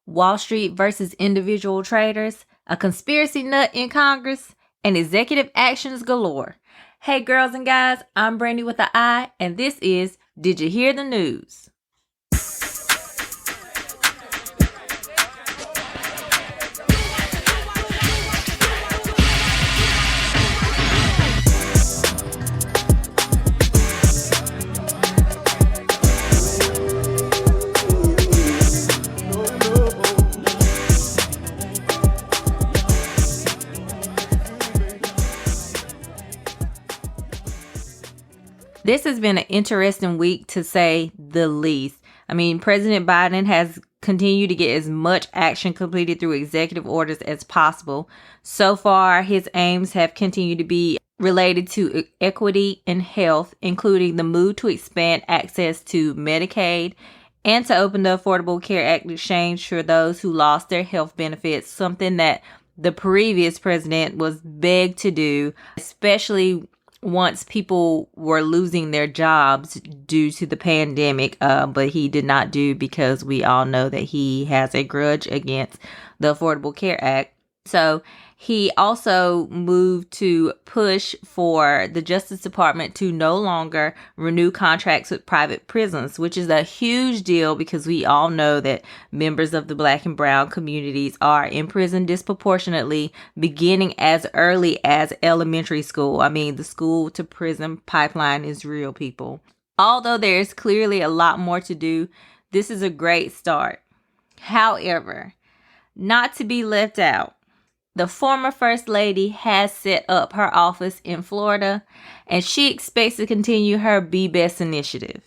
Wall Street versus individual traders, a conspiracy nut in Congress, and executive actions galore. Hey girls and guys, I'm Brandy with an I, and this is Did You Hear the News? This has been an interesting week, to say the least. I mean, President Biden has continued to get as much action completed through executive orders as possible. So far, his aims have continued to be related to equity and health, including the move to expand access to Medicaid and to open the Affordable Care Act exchange for those who lost their health benefits, something that the previous president was begged to do, especially once people were losing their jobs due to the pandemic, but he did not do because we all know that he has a grudge against the Affordable Care Act. So he also moved to push for the Justice Department to no longer renew contracts with private prisons, which is a huge deal because we all know that members of the Black and brown communities are in prison disproportionately, beginning as early as elementary school. I mean, the school to prison pipeline is real, people. Although there's clearly a lot more to do, this is a great start. However, not to be left out, the former First Lady has set up her office in Florida, and she expects to continue her Be Best initiative.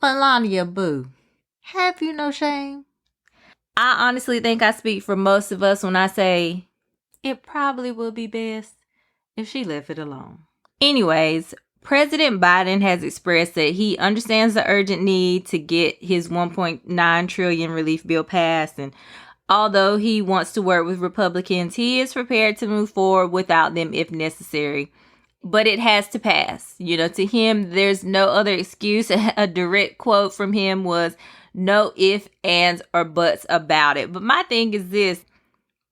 Melania Boo, have you no shame? I honestly think I speak for most of us when I say it probably would be best if she left it alone. Anyways, President Biden has expressed that he understands the urgent need to get his $1.9 trillion relief bill passed, and although he wants to work with Republicans, he is prepared to move forward without them if necessary. But it has to pass. You know, to him, there's no other excuse. A direct quote from him was, "No ifs, ands, or buts about it." But my thing is this: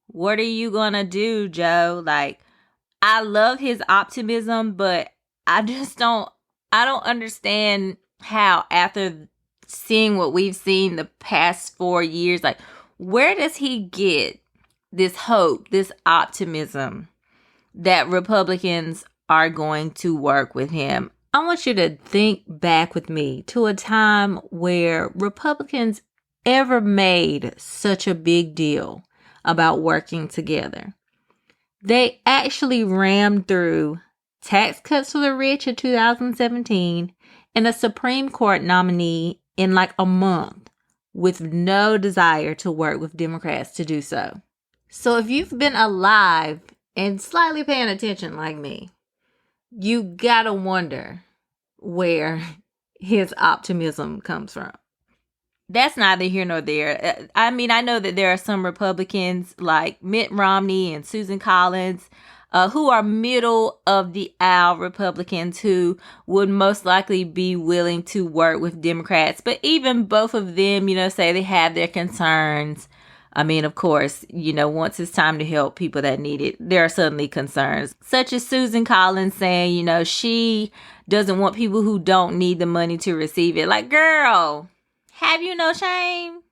what are you gonna do, Joe? Like, I love his optimism, but I don't understand how, after seeing what we've seen the past 4 years, like, where does he get this hope, this optimism that Republicans are going to work with him? I want you to think back with me to a time where Republicans ever made such a big deal about working together. They actually rammed through tax cuts for the rich in 2017 and a Supreme Court nominee in like a month, with no desire to work with Democrats to do so. So if you've been alive and slightly paying attention like me, you gotta wonder where his optimism comes from. That's neither here nor there. I mean, I know that there are some Republicans like Mitt Romney and Susan Collins who are middle of the aisle Republicans who would most likely be willing to work with Democrats. But even both of them, you know, say they have their concerns. I mean, of course, you know, once it's time to help people that need it, there are suddenly concerns, such as Susan Collins saying, you know, she doesn't want people who don't need the money to receive it. Like, girl, have you no shame?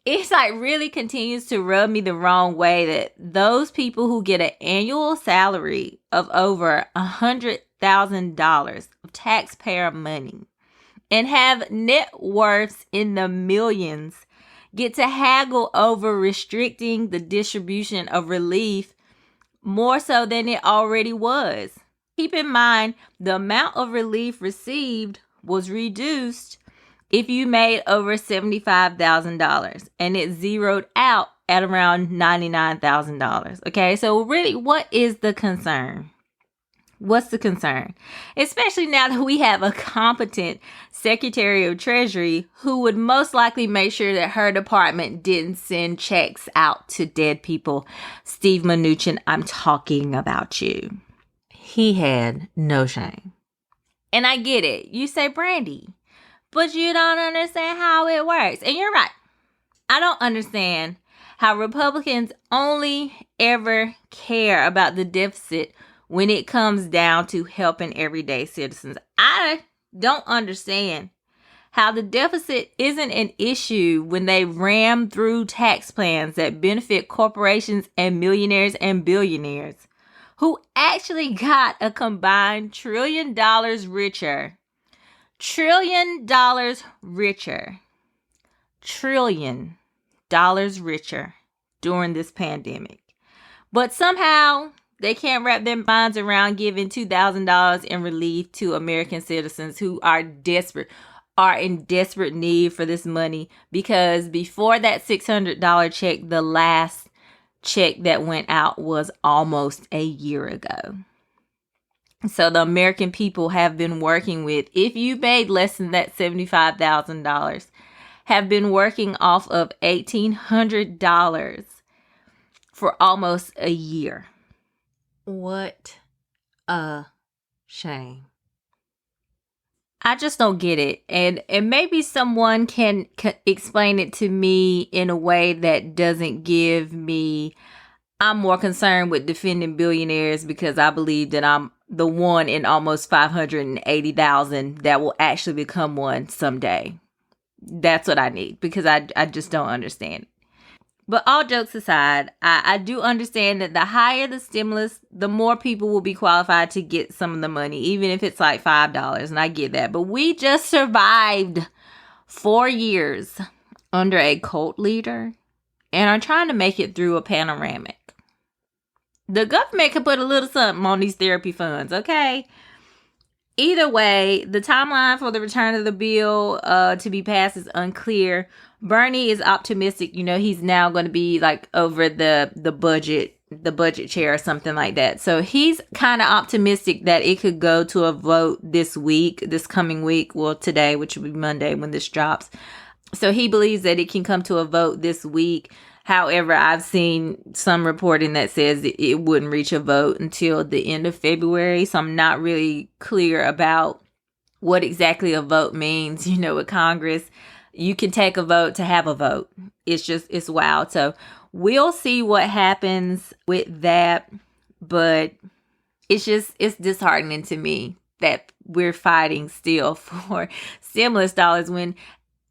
It's like really continues to rub me the wrong way that those people who get an annual salary of over $100,000 of taxpayer money and have net worths in the millions get to haggle over restricting the distribution of relief more so than it already was. Keep in mind, the amount of relief received was reduced if you made over $75,000, and it zeroed out at around $99,000. Okay, so really, what is the concern? What's the concern? Especially now that we have a competent Secretary of Treasury who would most likely make sure that her department didn't send checks out to dead people. Steve Mnuchin, I'm talking about you. He had no shame. And I get it. You say, Brandy, but you don't understand how it works. And you're right. I don't understand how Republicans only ever care about the deficit when it comes down to helping everyday citizens. I don't understand how the deficit isn't an issue when they ram through tax plans that benefit corporations and millionaires and billionaires who actually got a combined $1 trillion richer. $1 trillion richer. $1 trillion richer during this pandemic. But somehow they can't wrap their minds around giving $2,000 in relief to American citizens who are in desperate need for this money, because before that $600 check, the last check that went out was almost a year ago. So the American people have been working with, if you made less than that $75,000, have been working off of $1,800 for almost a year. What a shame. I just don't get it. And maybe someone can explain it to me in a way that doesn't give me... I'm more concerned with defending billionaires because I believe that I'm the one in almost 580,000 that will actually become one someday. That's what I need, because I just don't understand it. But all jokes aside, I do understand that the higher the stimulus, the more people will be qualified to get some of the money, even if it's like $5. And I get that. But we just survived 4 years under a cult leader and are trying to make it through a panoramic. The government could put a little something on these therapy funds, okay? Either way, the timeline for the return of the bill to be passed is unclear. Bernie is optimistic. He's now going to be like over the budget chair or something like that. So he's kind of optimistic that it could go to a vote this coming week. Well, today, which will be Monday when this drops. So he believes that it can come to a vote this week. However, I've seen some reporting that says it wouldn't reach a vote until the end of February. So I'm not really clear about what exactly a vote means. With Congress, you can take a vote to have a vote. It's wild. So we'll see what happens with that. But it's disheartening to me that we're fighting still for stimulus dollars when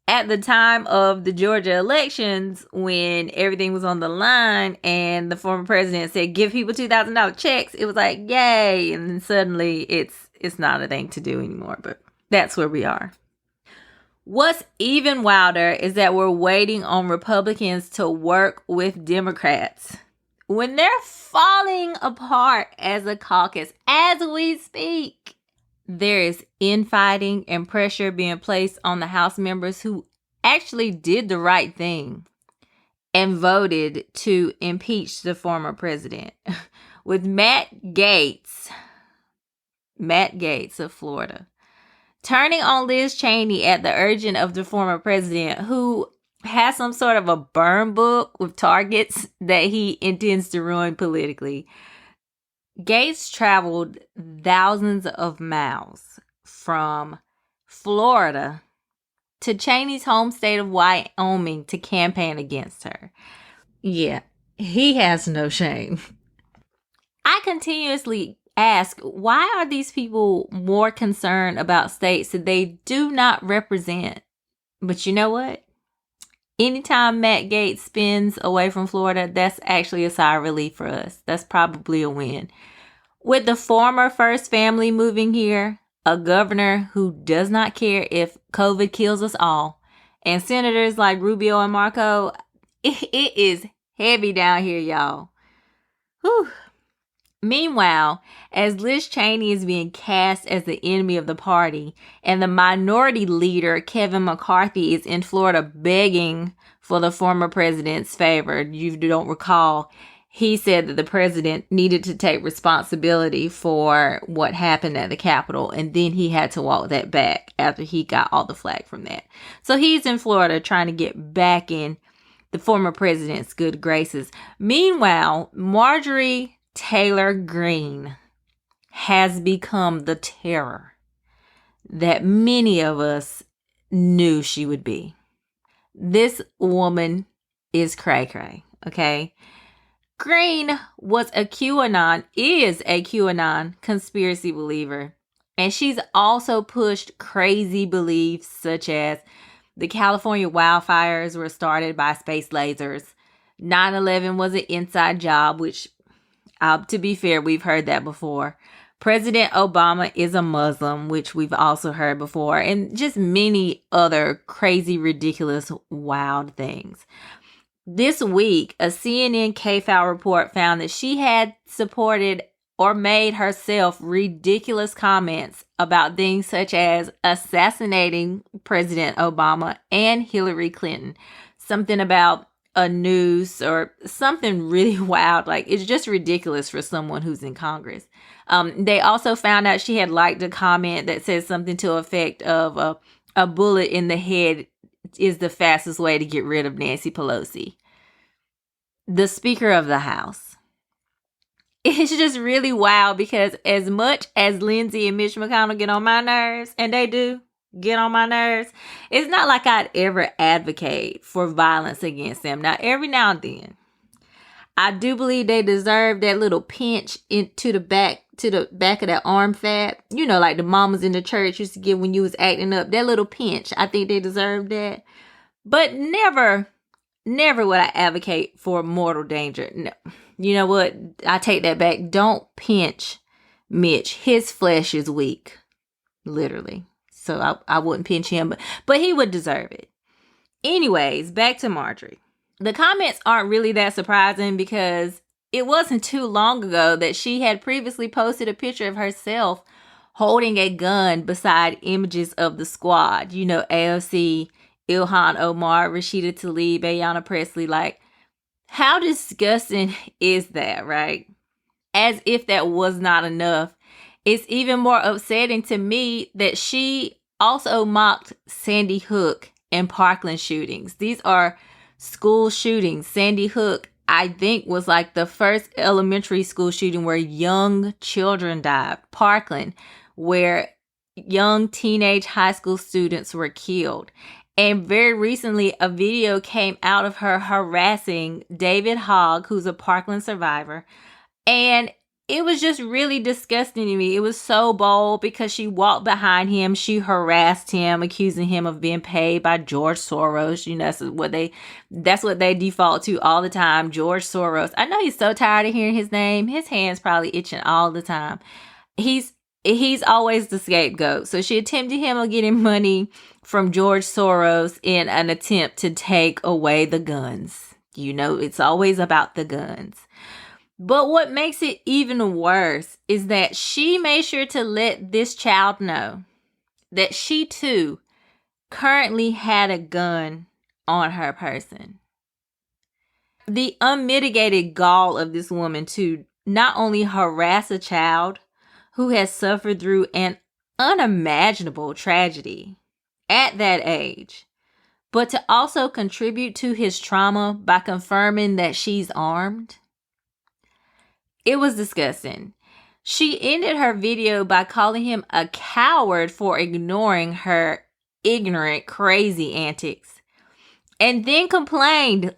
at the time of the Georgia elections, when everything was on the line and the former president said, give people $2,000 checks, it was like, yay. And then suddenly it's not a thing to do anymore. But that's where we are. What's even wilder is that we're waiting on Republicans to work with Democrats when they're falling apart as a caucus as we speak. There is infighting and pressure being placed on the House members who actually did the right thing and voted to impeach the former president. With Matt Gaetz of Florida, turning on Liz Cheney at the urging of the former president, who has some sort of a burn book with targets that he intends to ruin politically. Gaetz traveled thousands of miles from Florida to Cheney's home state of Wyoming to campaign against her. Yeah, he has no shame. I continuously ask, why are these people more concerned about states that they do not represent? But you know what? Anytime Matt Gaetz spins away from Florida, that's actually a sigh of relief for us. That's probably a win. With the former first family moving here, a governor who does not care if COVID kills us all, and senators like Rubio and Marco, it is heavy down here, y'all. Whew. Meanwhile, as Liz Cheney is being cast as the enemy of the party, and the minority leader, Kevin McCarthy, is in Florida begging for the former president's favor. You don't recall, he said that the president needed to take responsibility for what happened at the Capitol, and then he had to walk that back after he got all the flack from that. So he's in Florida trying to get back in the former president's good graces. Meanwhile, Marjorie Taylor Greene has become the terror that many of us knew she would be. This woman is cray-cray, okay? Greene is a QAnon conspiracy believer. And she's also pushed crazy beliefs such as the California wildfires were started by space lasers. 9/11 was an inside job, which, to be fair, we've heard that before. President Obama is a Muslim, which we've also heard before, and just many other crazy, ridiculous, wild things. This week, a CNN K-File report found that she had supported or made herself ridiculous comments about things such as assassinating President Obama and Hillary Clinton. Something about a noose or something really wild. Like, it's just ridiculous for someone who's in Congress. They also found out she had liked a comment that says something to the effect of a bullet in the head is the fastest way to get rid of Nancy Pelosi, the Speaker of the House. It's just really wild because as much as Lindsey and Mitch McConnell get on my nerves, and they do get on my nerves, it's not like I'd ever advocate for violence against them. Now, every now and then, I do believe they deserve that little pinch into the back of that arm fat. You know, like the mamas in the church used to give when you was acting up. That little pinch. I think they deserve that. But never would I advocate for mortal danger. No. You know what? I take that back. Don't pinch Mitch. His flesh is weak. Literally. So I wouldn't pinch him. But he would deserve it. Anyways, back to Marjorie. The comments aren't really that surprising because it wasn't too long ago that she had previously posted a picture of herself holding a gun beside images of the squad. You know, AOC, Ilhan Omar, Rashida Tlaib, Ayanna Pressley. Like, how disgusting is that, right? As if that was not enough, it's even more upsetting to me that she also mocked Sandy Hook and Parkland shootings. These are school shootings. Sandy Hook, I think, was like the first elementary school shooting where young children died. Parkland, where young teenage high school students were killed. And very recently, a video came out of her harassing David Hogg, who's a Parkland survivor. And it was just really disgusting to me. It was so bold because she walked behind him. She harassed him, accusing him of being paid by George Soros. You know, that's what they default to all the time. George Soros. I know he's so tired of hearing his name. His hand's probably itching all the time. He's always the scapegoat. So she attempted him on getting money from George Soros in an attempt to take away the guns. You know, it's always about the guns. But what makes it even worse is that she made sure to let this child know that she too currently had a gun on her person. The unmitigated gall of this woman to not only harass a child who has suffered through an unimaginable tragedy at that age, but to also contribute to his trauma by confirming that she's armed. It was disgusting. She ended her video by calling him a coward for ignoring her ignorant, crazy antics. And then complained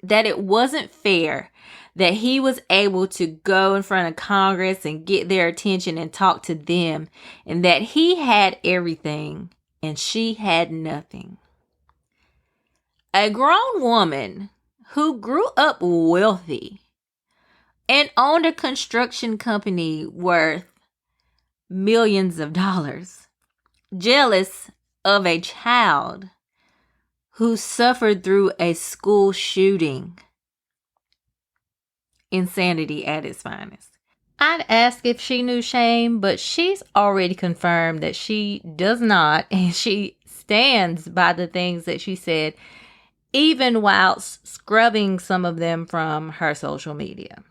that it wasn't fair that he was able to go in front of Congress and get their attention and talk to them, and that he had everything and she had nothing. A grown woman who grew up wealthy and owned a construction company worth millions of dollars, jealous of a child who suffered through a school shooting. Insanity at its finest. I'd ask if she knew shame, but she's already confirmed that she does not, and she stands by the things that she said, even while scrubbing some of them from her social media.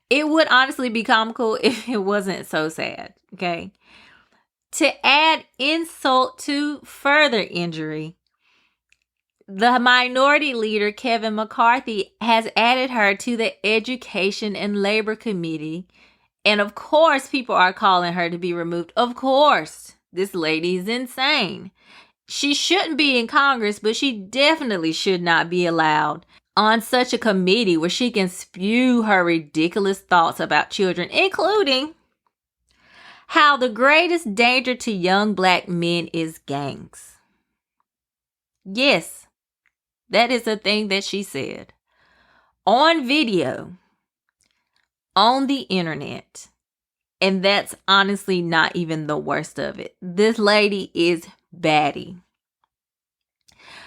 It would honestly be comical if it wasn't so sad, okay? To add insult to further injury, the minority leader, Kevin McCarthy, has added her to the Education and Labor Committee. And of course, people are calling her to be removed. Of course, this lady's insane. She shouldn't be in Congress, but she definitely should not be allowed on such a committee where she can spew her ridiculous thoughts about children, including how the greatest danger to young black men is gangs. Yes, that is a thing that she said on video, on the internet. And that's honestly not even the worst of it. This lady is batty.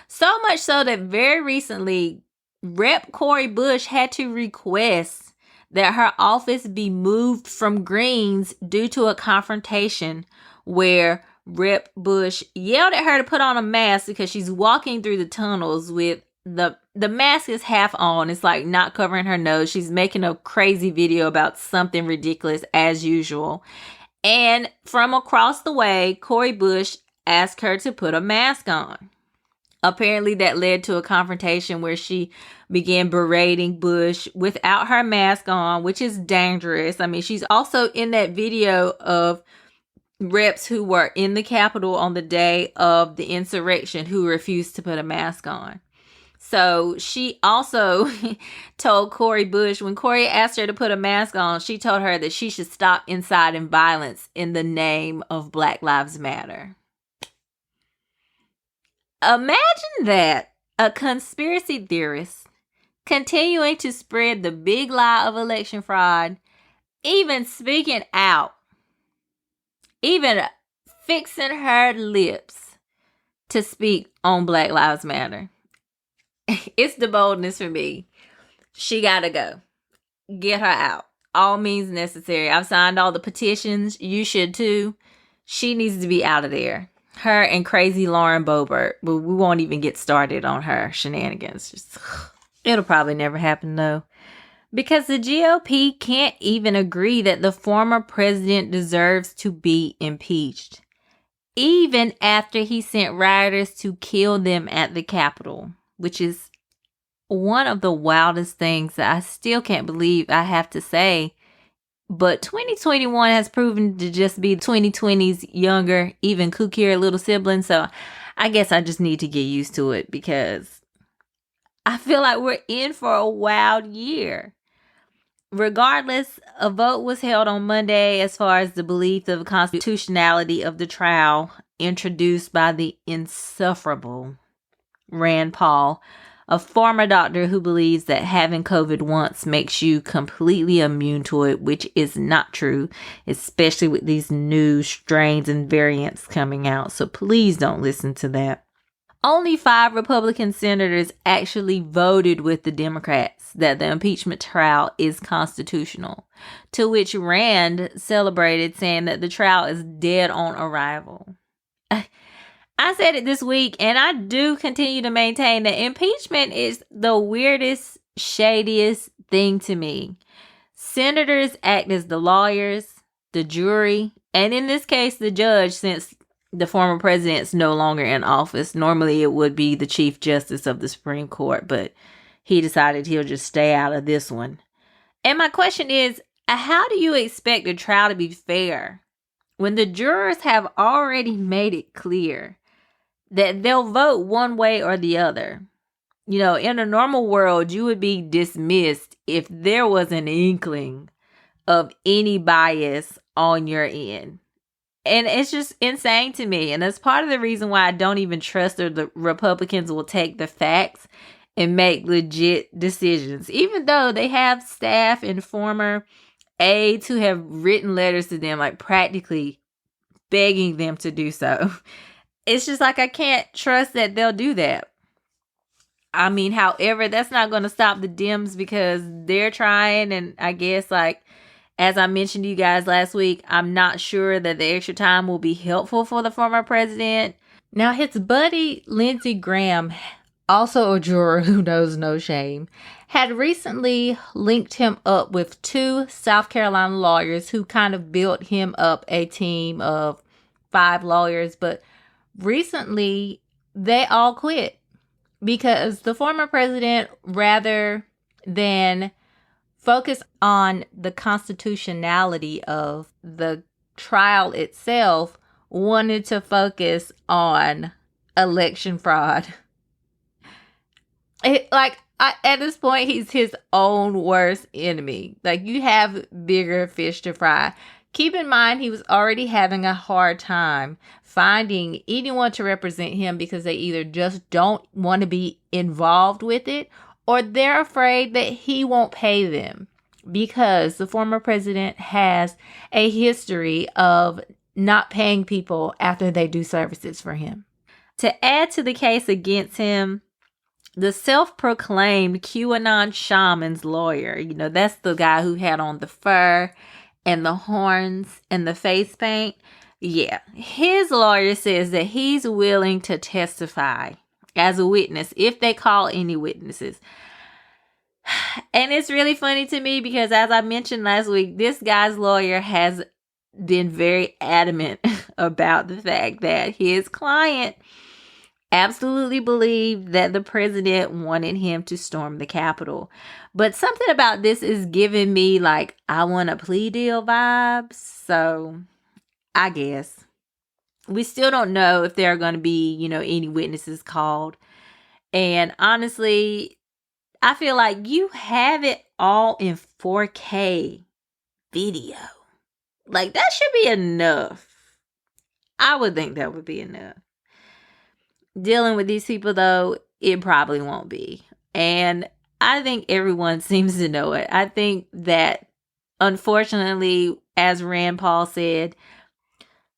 So much so that very recently, Rep. Cori Bush had to request that her office be moved from Greene's due to a confrontation where Rep. Bush yelled at her to put on a mask because she's walking through the tunnels with the mask is half on. It's like not covering her nose. She's making a crazy video about something ridiculous as usual. And from across the way, Cori Bush asked her to put a mask on. Apparently that led to a confrontation where she began berating Bush without her mask on, which is dangerous. I mean, she's also in that video of reps who were in the Capitol on the day of the insurrection who refused to put a mask on. So she also told Cori Bush, when Cori asked her to put a mask on, she told her that she should stop inciting violence in the name of Black Lives Matter. Imagine that, a conspiracy theorist continuing to spread the big lie of election fraud, even speaking out, even fixing her lips to speak on Black Lives Matter. It's the boldness for me. She gotta go. Get her out. All means necessary. I've signed all the petitions. You should too. She needs to be out of there. Her and crazy Lauren Boebert. But we won't even get started on her shenanigans. Just, it'll probably never happen though. Because the GOP can't even agree that the former president deserves to be impeached. Even after he sent rioters to kill them at the Capitol. Which is one of the wildest things that I still can't believe I have to say. But 2021 has proven to just be 2020's younger, even kookier little sibling. So I guess I just need to get used to it because I feel like we're in for a wild year. Regardless, a vote was held on Monday as far as the belief of the constitutionality of the trial introduced by the insufferable Rand Paul, a former doctor who believes that having COVID once makes you completely immune to it, which is not true, especially with these new strains and variants coming out. So please don't listen to that. Only 5 Republican senators actually voted with the Democrats that the impeachment trial is constitutional, to which Rand celebrated, saying that the trial is dead on arrival. I said it this week, and I do continue to maintain that impeachment is the weirdest, shadiest thing to me. Senators act as the lawyers, the jury, and in this case, the judge, since the former president's no longer in office. Normally, it would be the Chief Justice of the Supreme Court, but he decided he'll just stay out of this one. And my question is, how do you expect a trial to be fair when the jurors have already made it clear that they'll vote one way or the other? You know, in a normal world, you would be dismissed if there was an inkling of any bias on your end. And it's just insane to me. And that's part of the reason why I don't even trust that the Republicans will take the facts and make legit decisions, even though they have staff and former aides who have written letters to them, like practically begging them to do so. It's just like I can't trust that they'll do that. I mean, however, that's not going to stop the Dems because they're trying. And I guess, like, as I mentioned to you guys last week, I'm not sure that the extra time will be helpful for the former president. Now, his buddy, Lindsey Graham, also a juror who knows no shame, had recently linked him up with 2 South Carolina lawyers who kind of built him up a team of 5 lawyers. But recently, they all quit because the former president, rather than focus on the constitutionality of the trial itself, wanted to focus on election fraud. At this point, he's his own worst enemy. Like, you have bigger fish to fry. Keep in mind, he was already having a hard time finding anyone to represent him because they either just don't want to be involved with it or they're afraid that he won't pay them, because the former president has a history of not paying people after they do services for him. To add to the case against him, the self-proclaimed QAnon shaman's lawyer, that's the guy who had on the fur and the horns and the face paint. Yeah, his lawyer says that he's willing to testify as a witness if they call any witnesses. And it's really funny to me because, as I mentioned last week, this guy's lawyer has been very adamant about the fact that his client absolutely believed that the president wanted him to storm the Capitol. But something about this is giving me like, I want a plea deal vibes. So I guess we still don't know if there are going to be, any witnesses called. And honestly, I feel like you have it all in 4K video. Like, that should be enough. I would think that would be enough. Dealing with these people, though, it probably won't be. And I think everyone seems to know it. I think that, unfortunately, as Rand Paul said,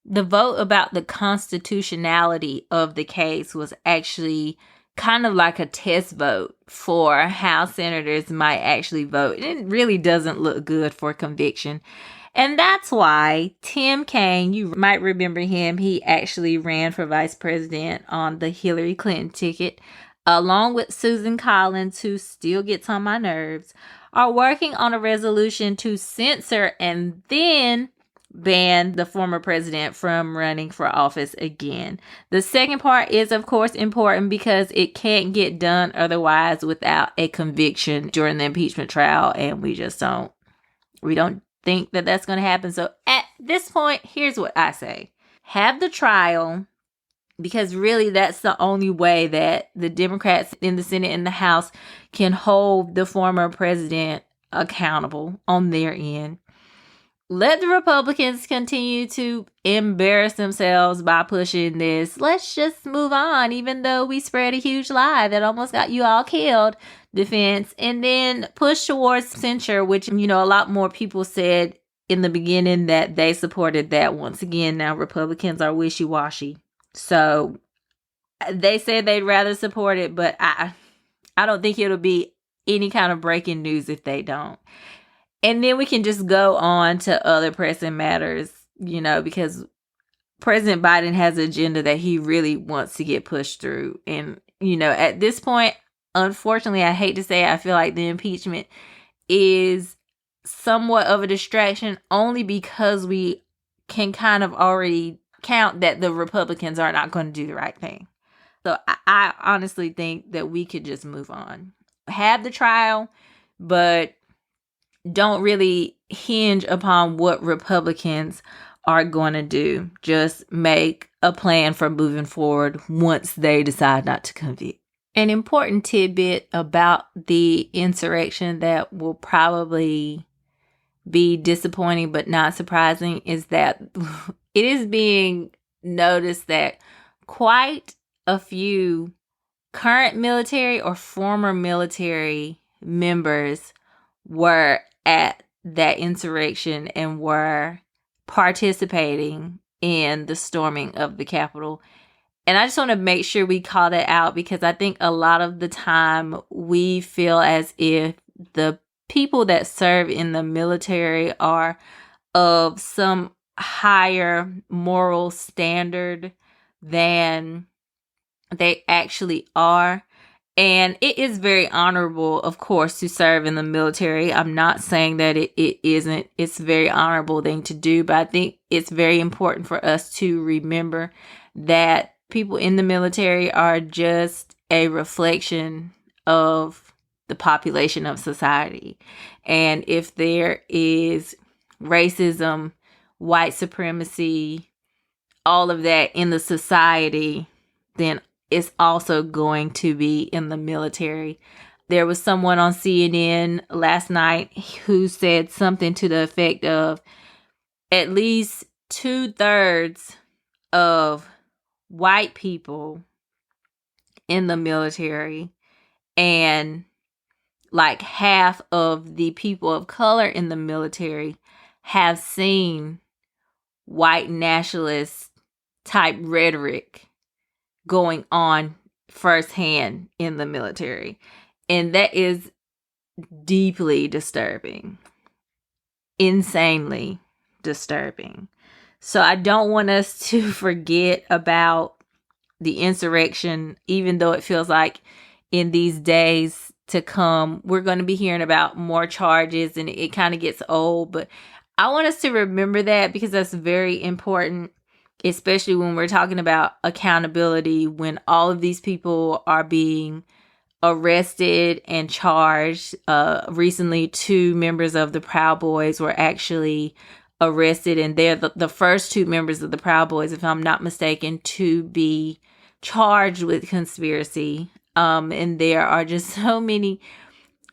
the vote about the constitutionality of the case was actually kind of like a test vote for how senators might actually vote. It really doesn't look good for conviction. And that's why Tim Kaine, you might remember him, he actually ran for vice president on the Hillary Clinton ticket, along with Susan Collins, who still gets on my nerves, are working on a resolution to censor and then ban the former president from running for office again. The second part is, of course, important because it can't get done otherwise without a conviction during the impeachment trial, and we don't think that that's going to happen. So at this point, here's what I say. Have the trial, because really that's the only way that the Democrats in the Senate and the House can hold the former president accountable on their end. Let the Republicans continue to embarrass themselves by pushing this. Let's just move on, even though we spread a huge lie that almost got you all killed defense, and then push towards censure, which, a lot more people said in the beginning that they supported that. Once again, now Republicans are wishy-washy. So they said they'd rather support it, but I don't think it'll be any kind of breaking news if they don't. And then we can just go on to other pressing matters, because President Biden has an agenda that he really wants to get pushed through. And, at this point, unfortunately, I hate to say it, I feel like the impeachment is somewhat of a distraction only because we can kind of already count that the Republicans are not going to do the right thing. So I honestly think that we could just move on. Have the trial, but don't really hinge upon what Republicans are going to do. Just make a plan for moving forward once they decide not to convict. An important tidbit about the insurrection that will probably be disappointing but not surprising is that it is being noticed that quite a few current military or former military members were at that insurrection and were participating in the storming of the Capitol. And I just want to make sure we call that out, because I think a lot of the time we feel as if the people that serve in the military are of some higher moral standard than they actually are. And it is very honorable, of course, to serve in the military. I'm not saying that it isn't. It's a very honorable thing to do. But I think it's very important for us to remember that people in the military are just a reflection of the population of society. And if there is racism, white supremacy, all of that in the society, then it's also going to be in the military. There was someone on CNN last night who said something to the effect of at least 2/3 of white people in the military and like half of the people of color in the military have seen white nationalist type rhetoric going on firsthand in the military. And that is deeply disturbing, insanely disturbing. So I don't want us to forget about the insurrection, even though it feels like in these days to come, we're going to be hearing about more charges and it kind of gets old. But I want us to remember that because that's very important, especially when we're talking about accountability, when all of these people are being arrested and charged. Recently, 2 members of the Proud Boys were actually arrested, and they're the first 2 members of the Proud Boys, if I'm not mistaken, to be charged with conspiracy. And there are just so many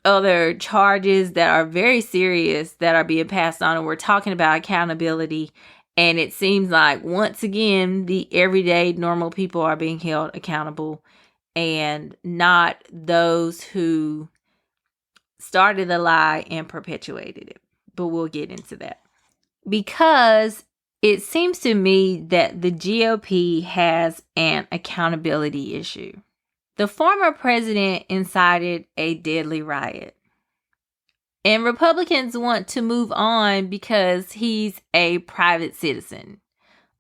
other charges that are very serious that are being passed on, and we're talking about accountability. And it seems like, once again, the everyday normal people are being held accountable and not those who started the lie and perpetuated it. But we'll get into that. Because it seems to me that the GOP has an accountability issue. The former president incited a deadly riot. And Republicans want to move on because he's a private citizen.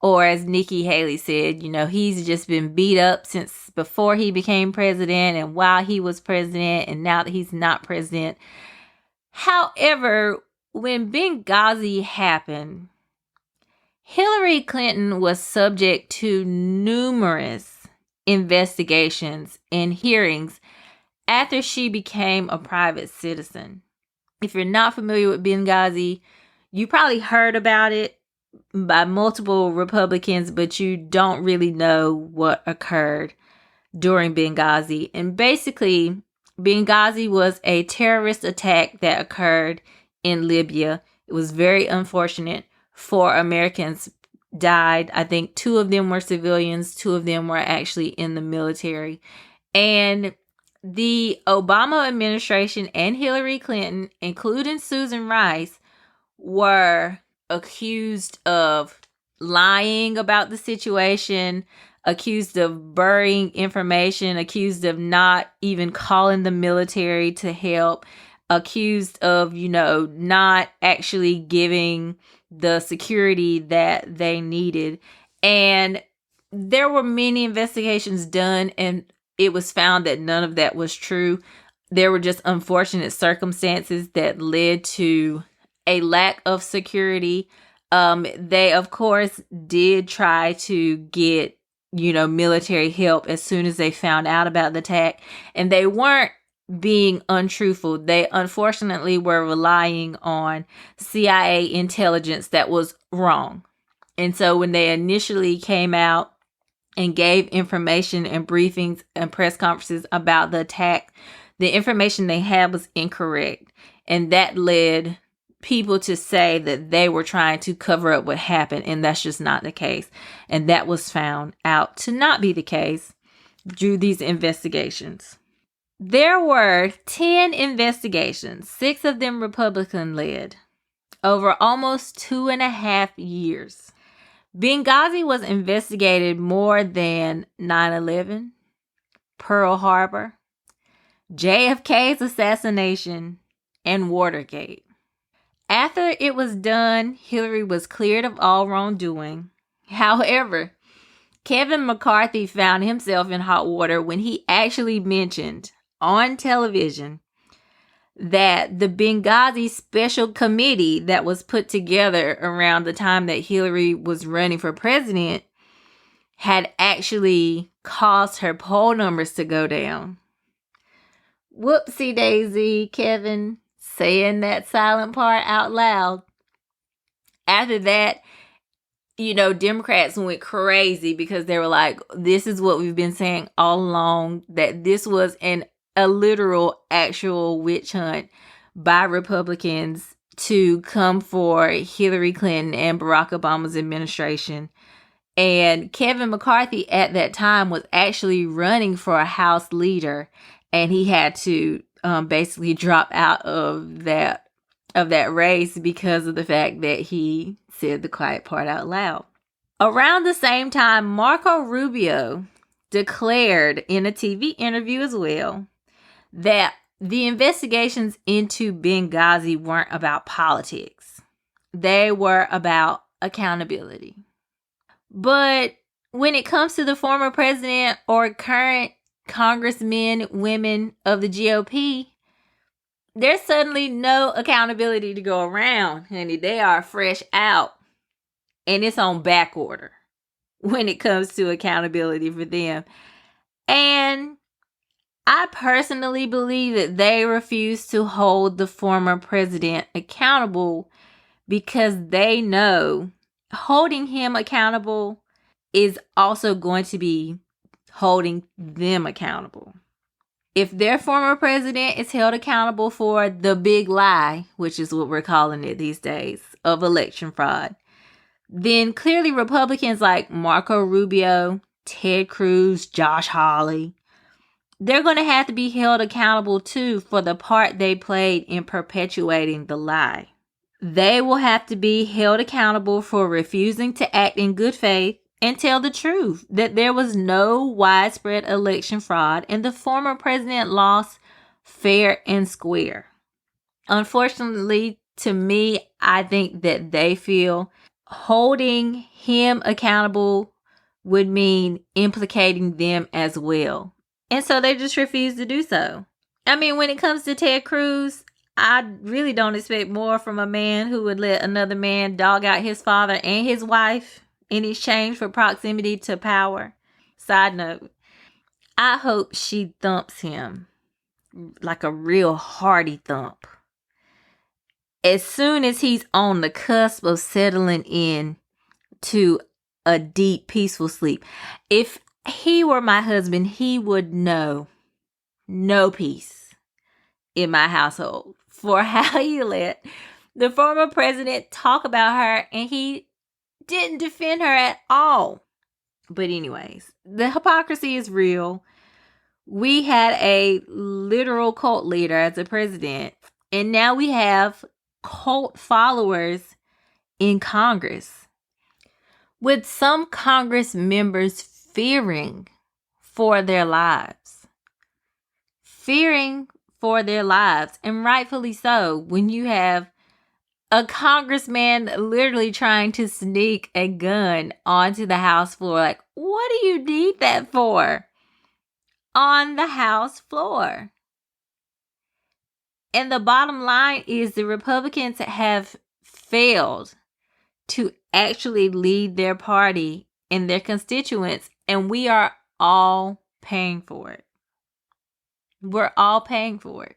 Or as Nikki Haley said, he's just been beat up since before he became president and while he was president and now that he's not president. However, when Benghazi happened, Hillary Clinton was subject to numerous investigations and hearings after she became a private citizen. If you're not familiar with Benghazi, you probably heard about it by multiple Republicans, but you don't really know what occurred during Benghazi. And basically, Benghazi was a terrorist attack that occurred in Libya. It was very unfortunate. 4 Americans died. I think 2 of them were civilians. 2 of them were actually in the military. And the Obama administration and Hillary Clinton, including Susan Rice, were accused of lying about the situation, accused of burying information, accused of not even calling the military to help, accused of, not actually giving the security that they needed. And there were many investigations done, and it was found that none of that was true. There were just unfortunate circumstances that led to a lack of security. They, of course, did try to get, military help as soon as they found out about the attack. And they weren't being untruthful. They unfortunately were relying on CIA intelligence that was wrong. And so when they initially came out and gave information and briefings and press conferences about the attack, the information they had was incorrect. And that led people to say that they were trying to cover up what happened, and that's just not the case. And that was found out to not be the case through these investigations. There were 10 investigations, 6 of them Republican-led, over almost 2.5 years. Benghazi was investigated more than 9/11, Pearl Harbor, JFK's assassination, and Watergate. After it was done, Hillary was cleared of all wrongdoing. However, Kevin McCarthy found himself in hot water when he actually mentioned on television that the Benghazi special committee that was put together around the time that Hillary was running for president had actually caused her poll numbers to go down. Whoopsie daisy, Kevin, saying that silent part out loud. After that, Democrats went crazy because they were like, this is what we've been saying all along, that this was a literal, actual witch hunt by Republicans to come for Hillary Clinton and Barack Obama's administration. And Kevin McCarthy at that time was actually running for a House leader, and he had to basically drop out of that race because of the fact that he said the quiet part out loud. Around the same time, Marco Rubio declared in a TV interview as well that the investigations into Benghazi weren't about politics. They were about accountability. But when it comes to the former president or current congressmen, women of the GOP, there's suddenly no accountability to go around, honey. They are fresh out. And it's on back order when it comes to accountability for them. And I personally believe that they refuse to hold the former president accountable because they know holding him accountable is also going to be holding them accountable. If their former president is held accountable for the big lie, which is what we're calling it these days, of election fraud, then clearly Republicans like Marco Rubio, Ted Cruz, Josh Hawley, they're going to have to be held accountable too for the part they played in perpetuating the lie. They will have to be held accountable for refusing to act in good faith and tell the truth that there was no widespread election fraud and the former president lost fair and square. Unfortunately, to me, I think that they feel holding him accountable would mean implicating them as well. And so they just refuse to do so. I mean, when it comes to Ted Cruz, I really don't expect more from a man who would let another man dog out his father and his wife in exchange for proximity to power. Side note, I hope she thumps him like a real hearty thump as soon as he's on the cusp of settling in to a deep, peaceful sleep. If he were my husband, he would know no peace in my household for how he let the former president talk about her and he didn't defend her at all. But anyways, the hypocrisy is real. We had a literal cult leader as a president, and now we have cult followers in Congress, with some Congress members fearing for their lives. Fearing for their lives, and rightfully so, when you have a congressman literally trying to sneak a gun onto the House floor. Like, what do you need that for? On the House floor. And the bottom line is the Republicans have failed to actually lead their party and their constituents, and we are all paying for it. We're all paying for it.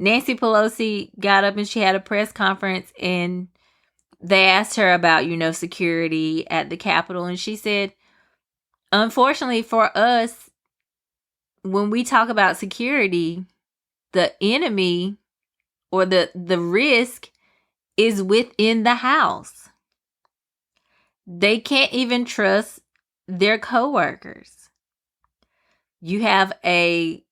Nancy Pelosi got up and she had a press conference and they asked her about, security at the Capitol. And she said, unfortunately for us, when we talk about security, the enemy or the risk is within the House. They can't even trust their coworkers. You have a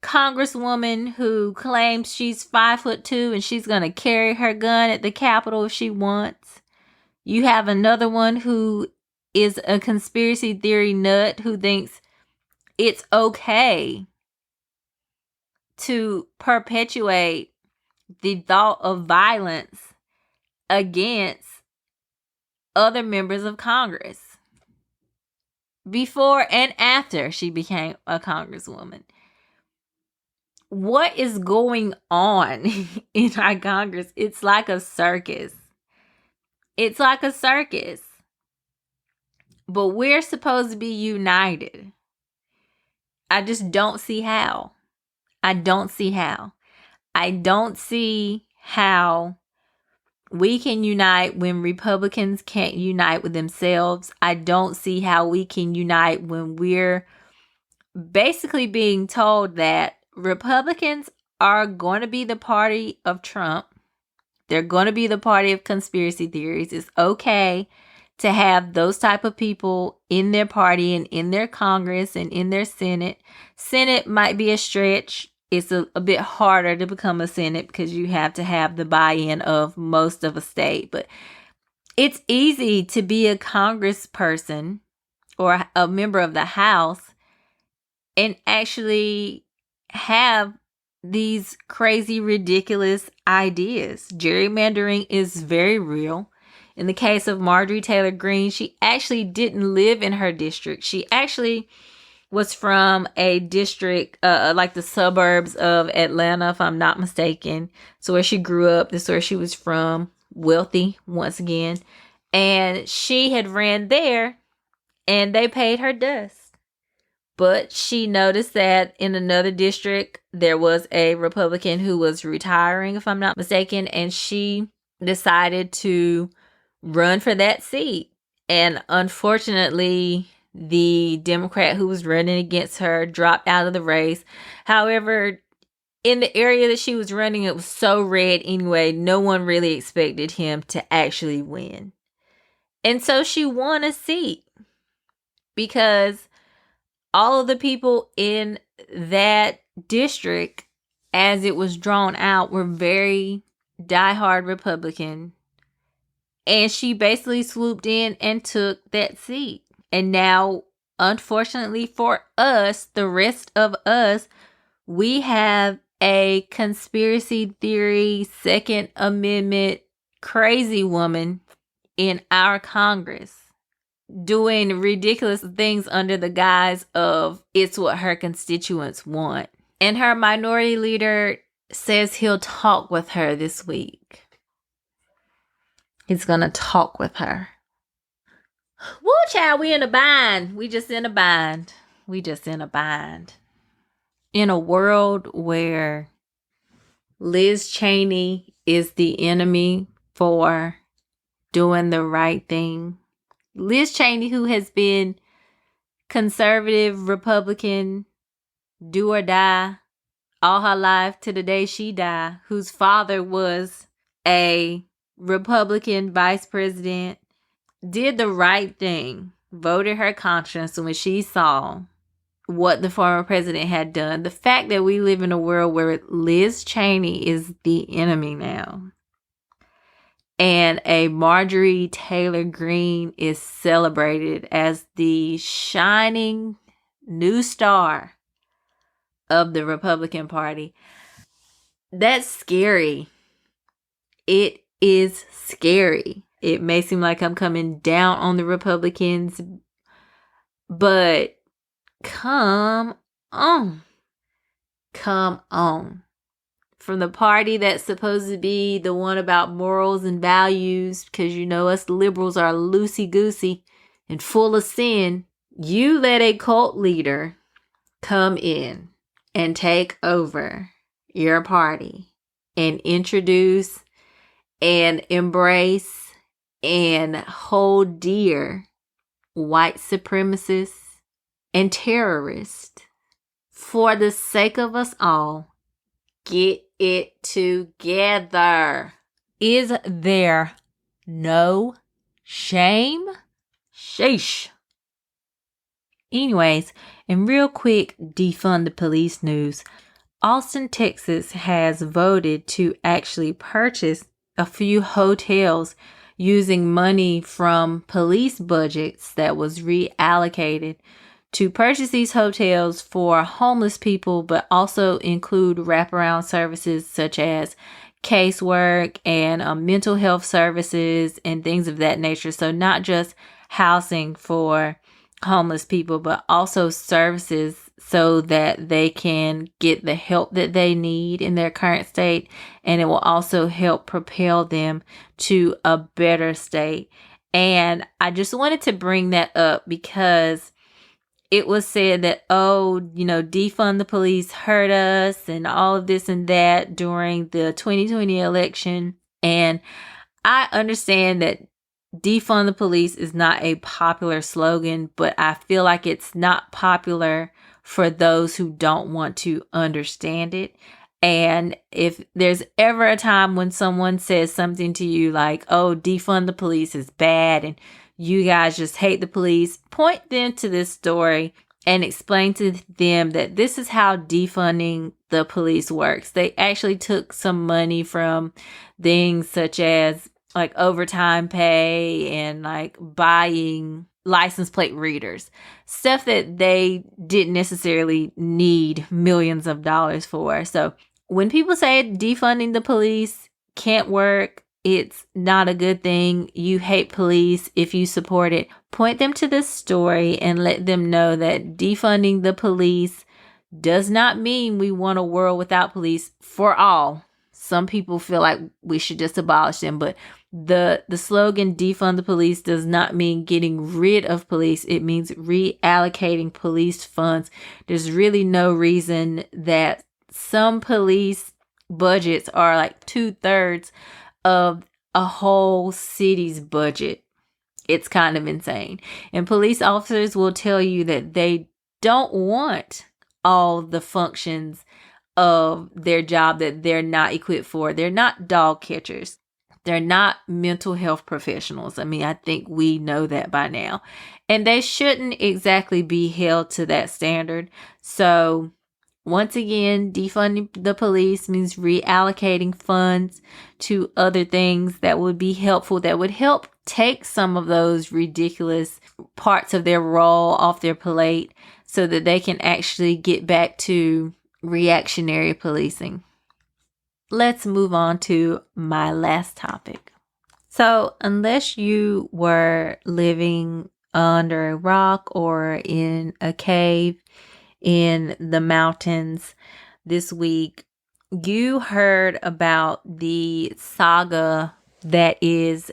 Congresswoman who claims she's 5'2" and she's going to carry her gun at the Capitol if she wants. You have another one who is a conspiracy theory nut who thinks it's okay to perpetuate the thought of violence against other members of Congress before and after she became a Congresswoman. What is going on in our Congress? It's like a circus. It's like a circus. But we're supposed to be united. I just don't see how. I don't see how We can unite when Republicans can't unite with themselves. I don't see how we can unite when we're basically being told that Republicans are going to be the party of Trump. They're going to be the party of conspiracy theories. It's okay to have those type of people in their party and in their Congress and in their Senate. Senate might be a stretch. It's a bit harder to become a Senate because you have to have the buy-in of most of a state. But it's easy to be a congressperson or a member of the House and actually have these crazy, ridiculous ideas. Gerrymandering is very real. In the case of Marjorie Taylor Greene, she actually didn't live in her district. She actually was from a district, like the suburbs of Atlanta, if I'm not mistaken. So where she grew up, this is where she was from, wealthy once again. And she had ran there and they paid her dust. But she noticed that in another district, there was a Republican who was retiring, if I'm not mistaken, and she decided to run for that seat. And unfortunately, the Democrat who was running against her dropped out of the race. However, in the area that she was running, it was so red anyway, no one really expected him to actually win. And so she won a seat because all of the people in that district, as it was drawn out, were very diehard Republican. And she basically swooped in and took that seat. And now, unfortunately for us, the rest of us, we have a conspiracy theory, Second Amendment, crazy woman in our Congress doing ridiculous things under the guise of it's what her constituents want. And her minority leader says he'll talk with her this week. He's going to talk with her. Woo, child, we in a bind. We just in a bind. In a world where Liz Cheney is the enemy for doing the right thing. Liz Cheney, who has been conservative, Republican, do or die all her life to the day she died, whose father was a Republican vice president, did the right thing, voted her conscience when she saw what the former president had done. The fact that we live in a world where Liz Cheney is the enemy now, and a Marjorie Taylor Greene is celebrated as the shining new star of the Republican Party. That's scary. It is scary. It may seem like I'm coming down on the Republicans, but come on. Come on. From the party that's supposed to be the one about morals and values, because you know us liberals are loosey-goosey and full of sin, you let a cult leader come in and take over your party and introduce and embrace and hold dear white supremacists and terrorists. For the sake of us all, get it together. Is there no shame? Sheesh. Anyways, and real quick defund the police news. Austin, Texas has voted to actually purchase a few hotels using money from police budgets that was reallocated to purchase these hotels for homeless people, but also include wraparound services such as casework and mental health services and things of that nature. So not just housing for homeless people, but also services so that they can get the help that they need in their current state. And it will also help propel them to a better state. And I just wanted to bring that up because it was said that, defund the police hurt us and all of this and that during the 2020 election. And I understand that defund the police is not a popular slogan, but I feel like it's not popular for those who don't want to understand it. And if there's ever a time when someone says something to you like, oh, defund the police is bad and you guys just hate the police, point them to this story and explain to them that this is how defunding the police works. They actually took some money from things such as like overtime pay and like buying license plate readers, stuff that they didn't necessarily need millions of dollars for. So when people say defunding the police can't work, it's not a good thing, you hate police if you support it, point them to this story and let them know that defunding the police does not mean we want a world without police for all. Some people feel like we should just abolish them, but the slogan defund the police does not mean getting rid of police. It means reallocating police funds. There's really no reason that some police budgets are like 2/3 of a whole city's budget. It's kind of insane. And police officers will tell you that they don't want all the functions of their job that they're not equipped for. They're not dog catchers. They're not mental health professionals. I mean, I think we know that by now. And they shouldn't exactly be held to that standard. So once again, defunding the police means reallocating funds to other things that would be helpful, that would help take some of those ridiculous parts of their role off their plate so that they can actually get back to reactionary policing. Let's move on to my last topic. So, unless you were living under a rock or in a cave in the mountains this week, you heard about the saga that is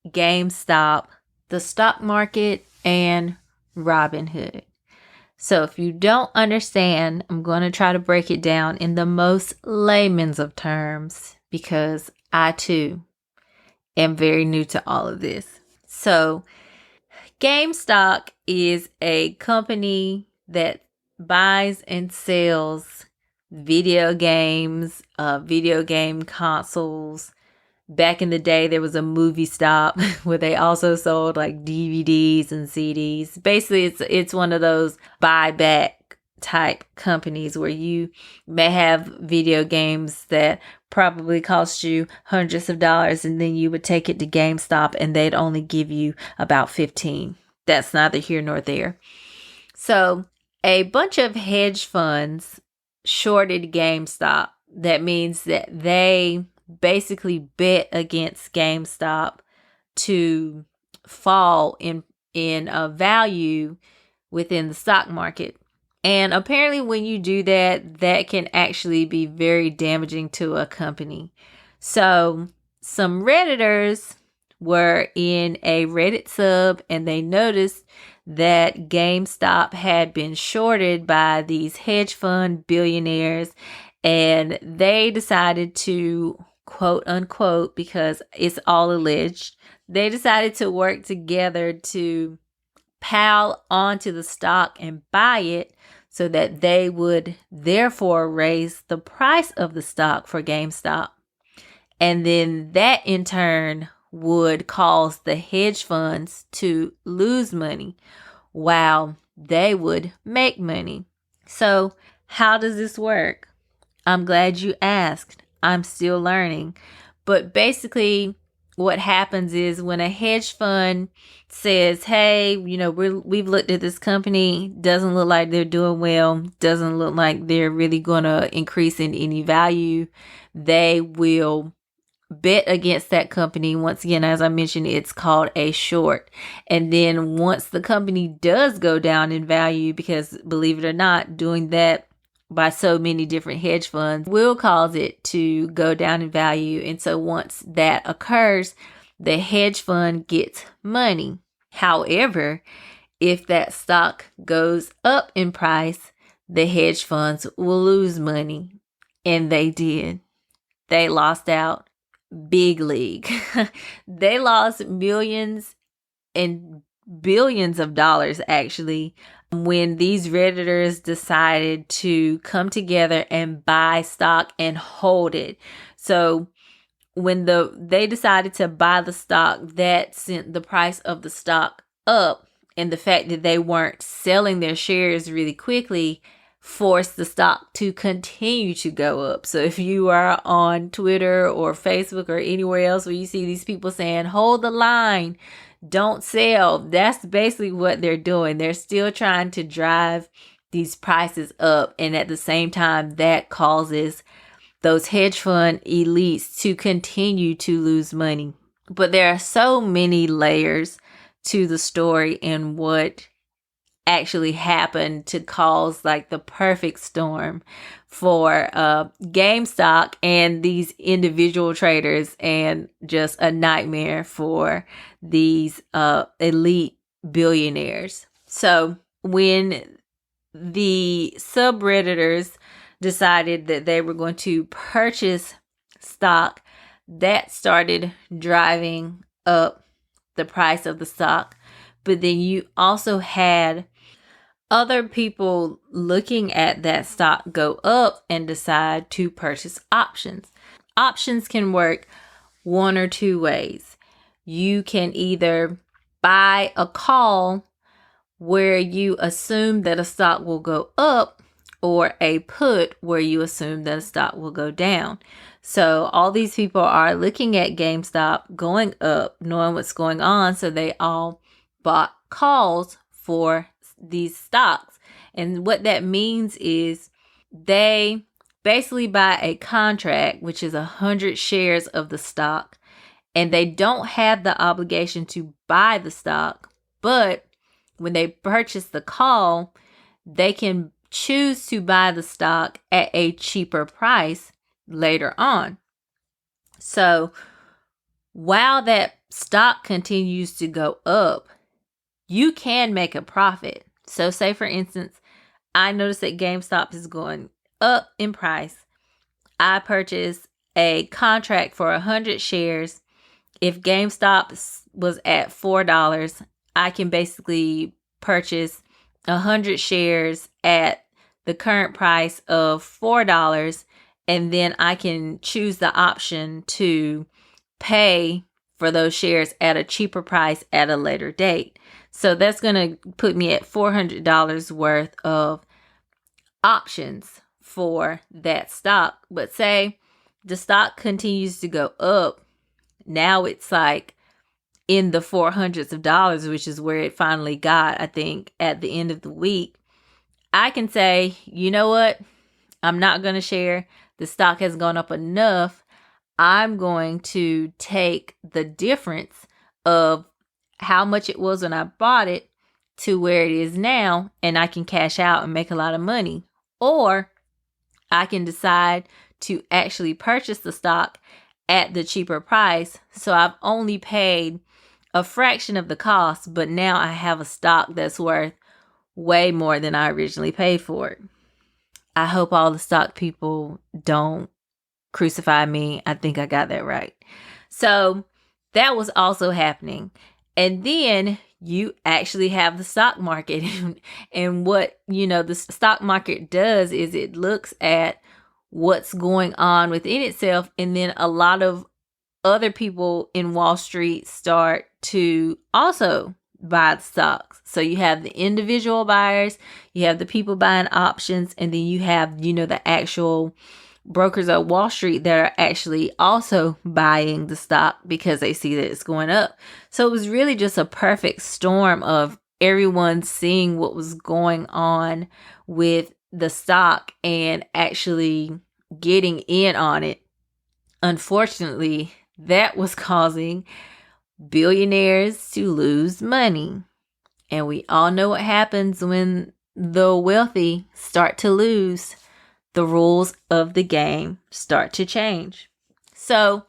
GameStop, the stock market, and Robinhood. So if you don't understand, I'm going to try to break it down in the most layman's of terms because I too am very new to all of this. So GameStop is a company that buys and sells video games, video game consoles. Back in the day, there was a movie stop where they also sold like DVDs and CDs. Basically, it's one of those buyback type companies where you may have video games that probably cost you hundreds of dollars and then you would take it to GameStop and they'd only give you about 15. That's neither here nor there. So a bunch of hedge funds shorted GameStop. That means that they basically bet against GameStop to fall in a value within the stock market. And apparently when you do that, that can actually be very damaging to a company. So some Redditors were in a Reddit sub and they noticed that GameStop had been shorted by these hedge fund billionaires, and they decided to, quote unquote, because it's all alleged, they decided to work together to pile onto the stock and buy it so that they would therefore raise the price of the stock for GameStop. And then that in turn would cause the hedge funds to lose money while they would make money. So how does this work? I'm glad you asked. I'm still learning. But basically what happens is when a hedge fund says, hey, we've looked at this company, doesn't look like they're doing well, doesn't look like they're really going to increase in any value, they will bet against that company. Once again, as I mentioned, it's called a short. And then once the company does go down in value, because believe it or not, doing that by so many different hedge funds will cause it to go down in value. And so once that occurs, the hedge fund gets money. However, if that stock goes up in price, the hedge funds will lose money. And they did. They lost out big league. They lost millions and billions of dollars, actually, when these Redditors decided to come together and buy stock and hold it. So when they decided to buy the stock, that sent the price of the stock up, and the fact that they weren't selling their shares really quickly forced the stock to continue to go up. So if you are on Twitter or Facebook or anywhere else where you see these people saying, hold the line, don't sell, that's basically what they're doing. They're still trying to drive these prices up, and at the same time, that causes those hedge fund elites to continue to lose money. But there are so many layers to the story and what actually happened to cause like the perfect storm for GameStop and these individual traders, and just a nightmare for these elite billionaires. So when the subredditors decided that they were going to purchase stock, that started driving up the price of the stock. But then you also had other people looking at that stock go up and decide to purchase options. Options can work one or two ways. You can either buy a call where you assume that a stock will go up, or a put where you assume that a stock will go down. So all these people are looking at GameStop going up, knowing what's going on, so they all bought calls for these stocks. And what that means is they basically buy a contract, which is 100 shares of the stock, and they don't have the obligation to buy the stock, but when they purchase the call, they can choose to buy the stock at a cheaper price later on. So while that stock continues to go up, you can make a profit. So say, for instance, I noticed that GameStop is going up in price. I purchased a contract for 100 shares. If GameStop was at $4, I can basically purchase 100 shares at the current price of $4, and then I can choose the option to pay for those shares at a cheaper price at a later date. So that's going to put me at $400 worth of options for that stock. But say the stock continues to go up, now it's like in the $400s of dollars, which is where it finally got, I think, at the end of the week. I can say, you know what? I'm not going to share. The stock has gone up enough. I'm going to take the difference of how much it was when I bought it to where it is now, and I can cash out and make a lot of money. Or I can decide to actually purchase the stock at the cheaper price. So I've only paid a fraction of the cost, but now I have a stock that's worth way more than I originally paid for it. I hope all the stock people don't crucify me. I think I got that right. So that was also happening. And then you actually have the stock market. And what, the stock market does is it looks at what's going on within itself. And then a lot of other people in Wall Street start to also buy the stocks. So you have the individual buyers, you have the people buying options, and then you have, the actual brokers at Wall Street that are actually also buying the stock because they see that it's going up. So it was really just a perfect storm of everyone seeing what was going on with the stock and actually getting in on it. Unfortunately, that was causing billionaires to lose money. And we all know what happens when the wealthy start to lose. The rules of the game start to change. So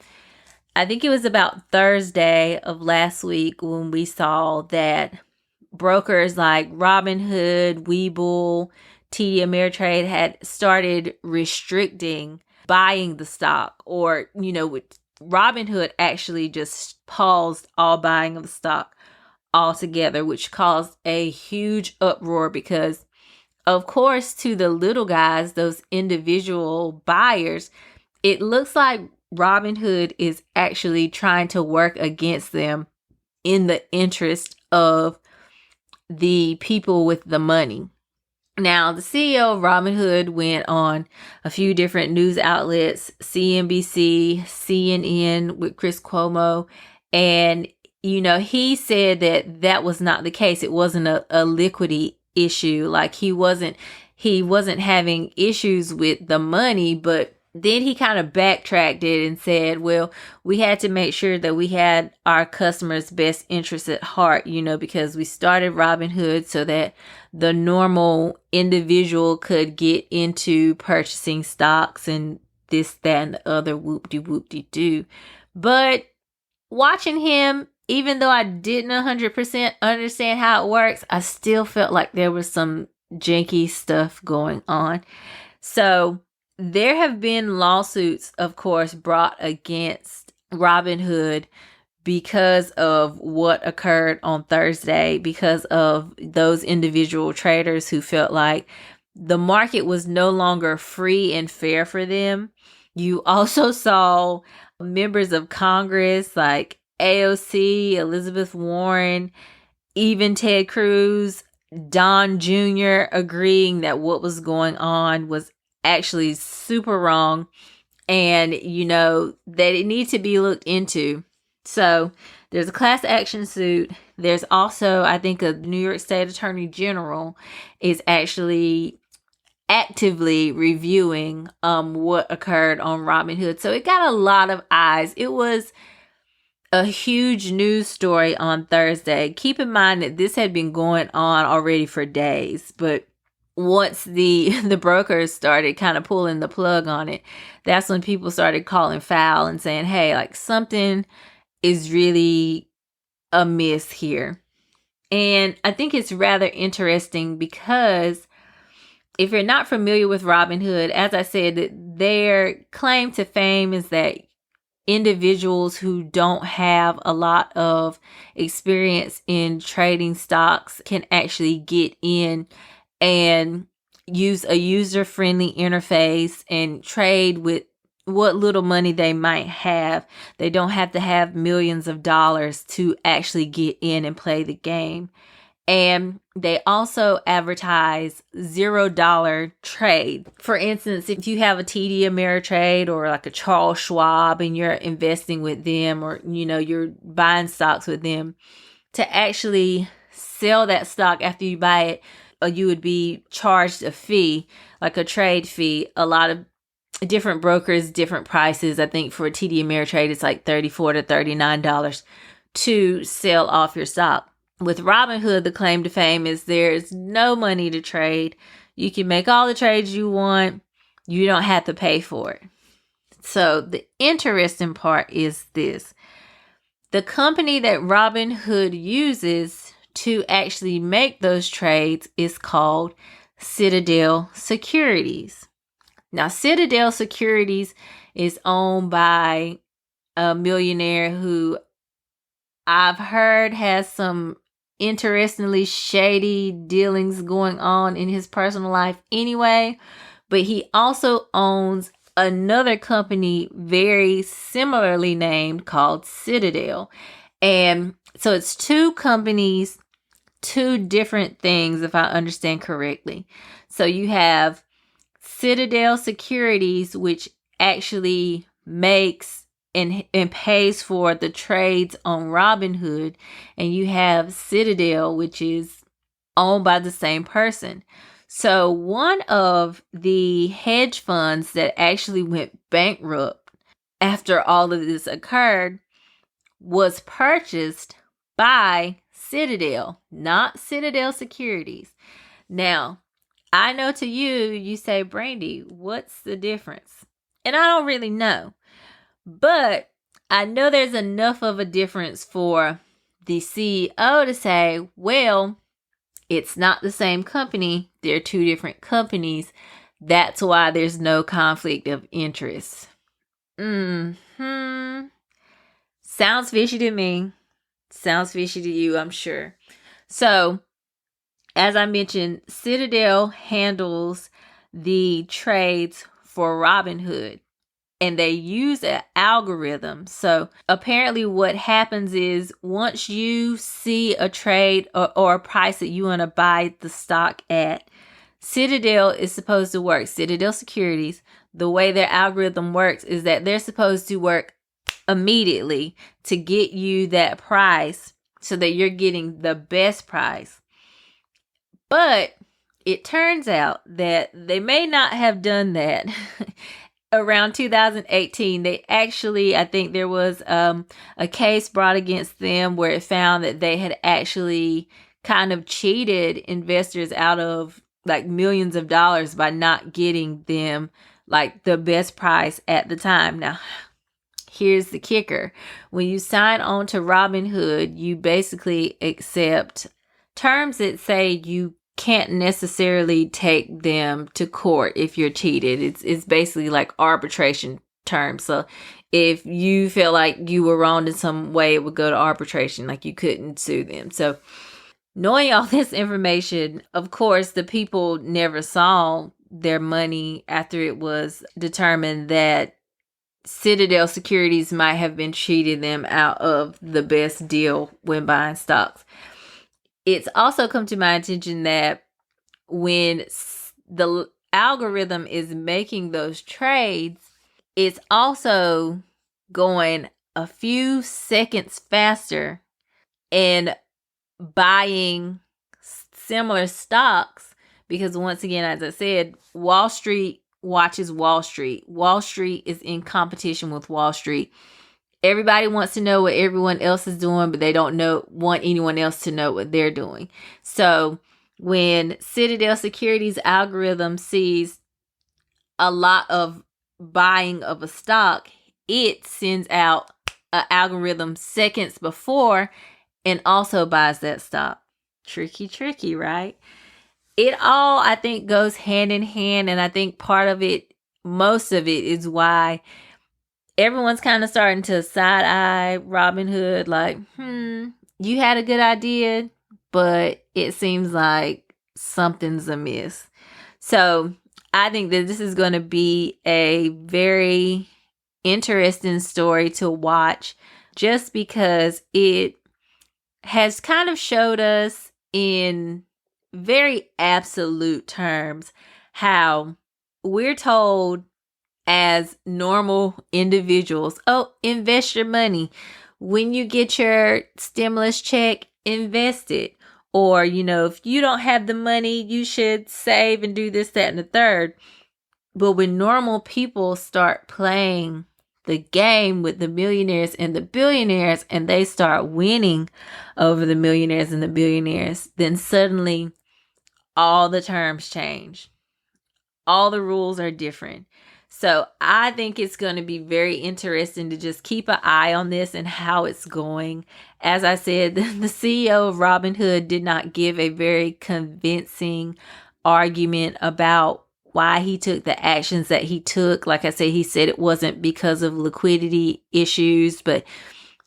I think it was about Thursday of last week when we saw that brokers like Robinhood, Webull, TD Ameritrade had started restricting buying the stock, or, Robinhood actually just paused all buying of the stock altogether, which caused a huge uproar because, of course, to the little guys, those individual buyers, it looks like Robinhood is actually trying to work against them in the interest of the people with the money. Now, the CEO of Robinhood went on a few different news outlets, CNBC, CNN with Chris Cuomo, and he said that that was not the case. It wasn't a liquidity issue. Like he wasn't having issues with the money, but then he kind of backtracked it and said, well, we had to make sure that we had our customers' best interests at heart, because we started Robinhood so that the normal individual could get into purchasing stocks and this, that, and the other whoop-de-whoop-de-doo. But watching him, even though I didn't 100% understand how it works, I still felt like there was some janky stuff going on. So there have been lawsuits, of course, brought against Robinhood because of what occurred on Thursday, because of those individual traders who felt like the market was no longer free and fair for them. You also saw members of Congress like AOC, Elizabeth Warren, even Ted Cruz, Don Jr. agreeing that what was going on was actually super wrong and, that it needs to be looked into. So there's a class action suit. There's also, I think, a New York State Attorney General is actually actively reviewing what occurred on Robinhood. So it got a lot of eyes. It was a huge news story on Thursday. Keep in mind that this had been going on already for days, but once the brokers started kind of pulling the plug on it, that's when people started calling foul and saying, hey, like something is really amiss here. And I think it's rather interesting because if you're not familiar with Robinhood, as I said, their claim to fame is that individuals who don't have a lot of experience in trading stocks can actually get in and use a user-friendly interface and trade with what little money they might have. They don't have to have millions of dollars to actually get in and play the game. And they also advertise $0 trade. For instance, if you have a TD Ameritrade or like a Charles Schwab and you're investing with them or, you're buying stocks with them, to actually sell that stock after you buy it, you would be charged a fee, like a trade fee. A lot of different brokers, different prices. I think for a TD Ameritrade, it's like $34 to $39 to sell off your stock. With Robinhood, the claim to fame is there's no money to trade. You can make all the trades you want. You don't have to pay for it. So the interesting part is this. The company that Robinhood uses to actually make those trades is called Citadel Securities. Now, Citadel Securities is owned by a millionaire who I've heard has some interestingly shady dealings going on in his personal life anyway, but he also owns another company very similarly named called Citadel. And so it's two companies, two different things, if I understand correctly. So you have Citadel Securities, which actually makes and pays for the trades on Robinhood, and you have Citadel, which is owned by the same person. So one of the hedge funds that actually went bankrupt after all of this occurred was purchased by Citadel, not Citadel Securities. Now, I know to you say, Brandy, what's the difference? And I don't really know. But I know there's enough of a difference for the CEO to say, well, it's not the same company. They're two different companies. That's why there's no conflict of interest. Hmm. Sounds fishy to me. Sounds fishy to you, I'm sure. So, as I mentioned, Citadel handles the trades for Robinhood, and they use an algorithm. So apparently what happens is once you see a trade or a price that you want to buy the stock at, Citadel is supposed to work. Citadel Securities, the way their algorithm works is that they're supposed to work immediately to get you that price so that you're getting the best price. But it turns out that they may not have done that. Around 2018, they actually, I think there was a case brought against them where it found that they had actually kind of cheated investors out of like millions of dollars by not getting them like the best price at the time. Now, here's the kicker. When you sign on to Robinhood, you basically accept terms that say you can't necessarily take them to court if you're cheated. It's basically like arbitration terms. So if you feel like you were wronged in some way, it would go to arbitration. Like you couldn't sue them. So knowing all this information, of course, the people never saw their money after it was determined that Citadel Securities might have been cheating them out of the best deal when buying stocks. It's also come to my attention that when the algorithm is making those trades, it's also going a few seconds faster and buying similar stocks because, once again, as I said, Wall Street watches Wall Street. Wall Street is in competition with Wall Street. Everybody wants to know what everyone else is doing, but they don't want anyone else to know what they're doing. So when Citadel Securities algorithm sees a lot of buying of a stock, it sends out an algorithm seconds before and also buys that stock. Tricky, right? It all, I think, goes hand in hand. And I think most of it is why everyone's kind of starting to side-eye Robinhood, like, you had a good idea, but it seems like something's amiss. So I think that this is going to be a very interesting story to watch just because it has kind of showed us in very absolute terms how we're told as normal individuals, oh, invest your money. When you get your stimulus check, invest it. Or, if you don't have the money, you should save and do this, that, and the third. But when normal people start playing the game with the millionaires and the billionaires and they start winning over the millionaires and the billionaires, then suddenly all the terms change. All the rules are different. So I think it's going to be very interesting to just keep an eye on this and how it's going. As I said, the CEO of Robinhood did not give a very convincing argument about why he took the actions that he took. Like I said, he said it wasn't because of liquidity issues, but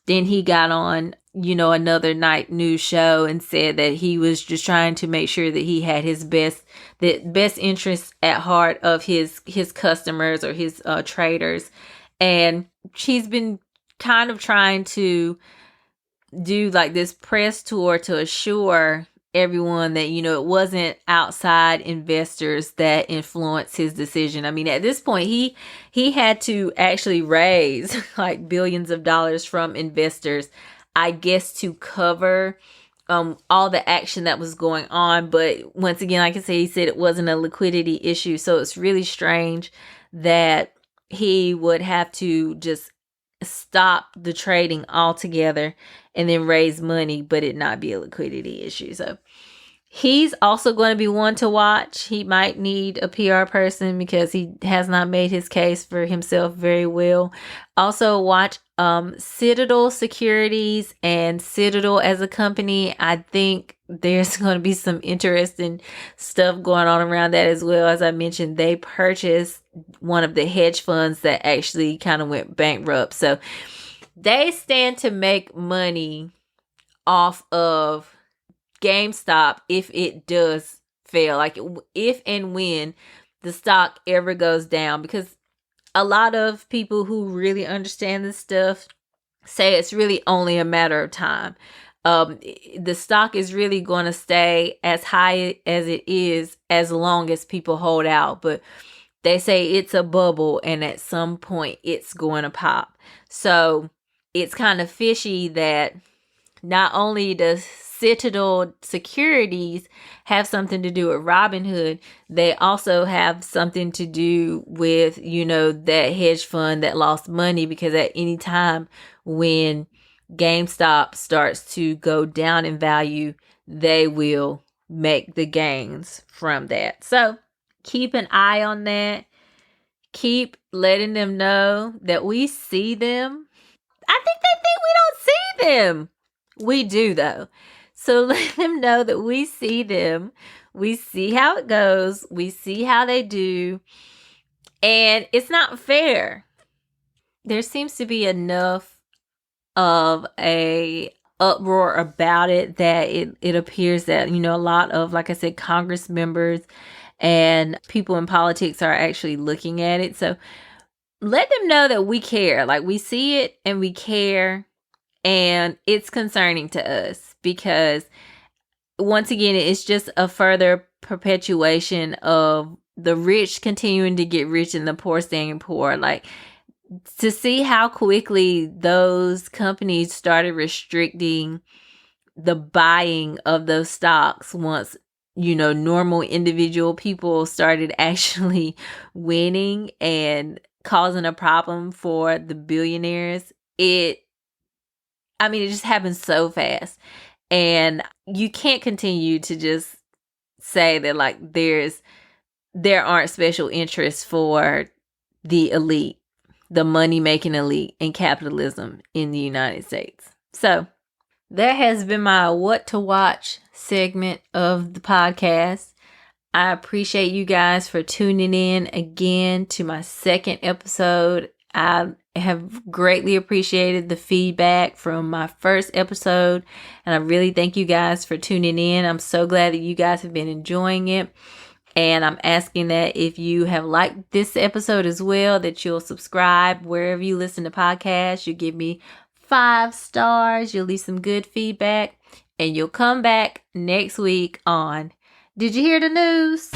then he got on, another night news show and said that he was just trying to make sure that he had the best interests at heart of his customers or his traders. And he's been kind of trying to do like this press tour to assure everyone that, it wasn't outside investors that influenced his decision. I mean, at this point, he had to actually raise like billions of dollars from investors, I guess, to cover all the action that was going on. But once again, like I said, he said it wasn't a liquidity issue. So it's really strange that he would have to just stop the trading altogether and then raise money, but it not be a liquidity issue. So he's also going to be one to watch. He might need a PR person because he has not made his case for himself very well. Also watch Citadel Securities and Citadel as a company. I think there's going to be some interesting stuff going on around that as well. As I mentioned, they purchased one of the hedge funds that actually kind of went bankrupt. So they stand to make money off of GameStop if it does fail. Like if and when the stock ever goes down, because a lot of people who really understand this stuff say it's really only a matter of time. The stock is really going to stay as high as it is as long as people hold out. But they say it's a bubble and at some point it's going to pop. So it's kind of fishy that not only does Citadel Securities have something to do with Robinhood, they also have something to do with, that hedge fund that lost money, because at any time when GameStop starts to go down in value, they will make the gains from that. So keep an eye on that. Keep letting them know that we see them. I think they think we don't see them. We do, though. So let them know that we see them. We see how it goes. We see how they do. And it's not fair. There seems to be enough of a uproar about it that it appears that, a lot of, like I said, Congress members and people in politics are actually looking at it. So let them know that we care. Like, we see it and we care. And it's concerning to us because, once again, it's just a further perpetuation of the rich continuing to get rich and the poor staying poor. Like, to see how quickly those companies started restricting the buying of those stocks once, normal individual people started actually winning and causing a problem for the billionaires. It just happens so fast. And you can't continue to just say that, like, there aren't special interests for the elite, the money-making elite in capitalism in the United States. So that has been my What to Watch segment of the podcast. I appreciate you guys for tuning in again to my second episode. I have greatly appreciated the feedback from my first episode, and I really thank you guys for tuning in. I'm so glad that you guys have been enjoying it, and I'm asking that if you have liked this episode as well, that you'll subscribe wherever you listen to podcasts. You give me 5 stars, you'll leave some good feedback, and you'll come back next week on Did You Hear the News?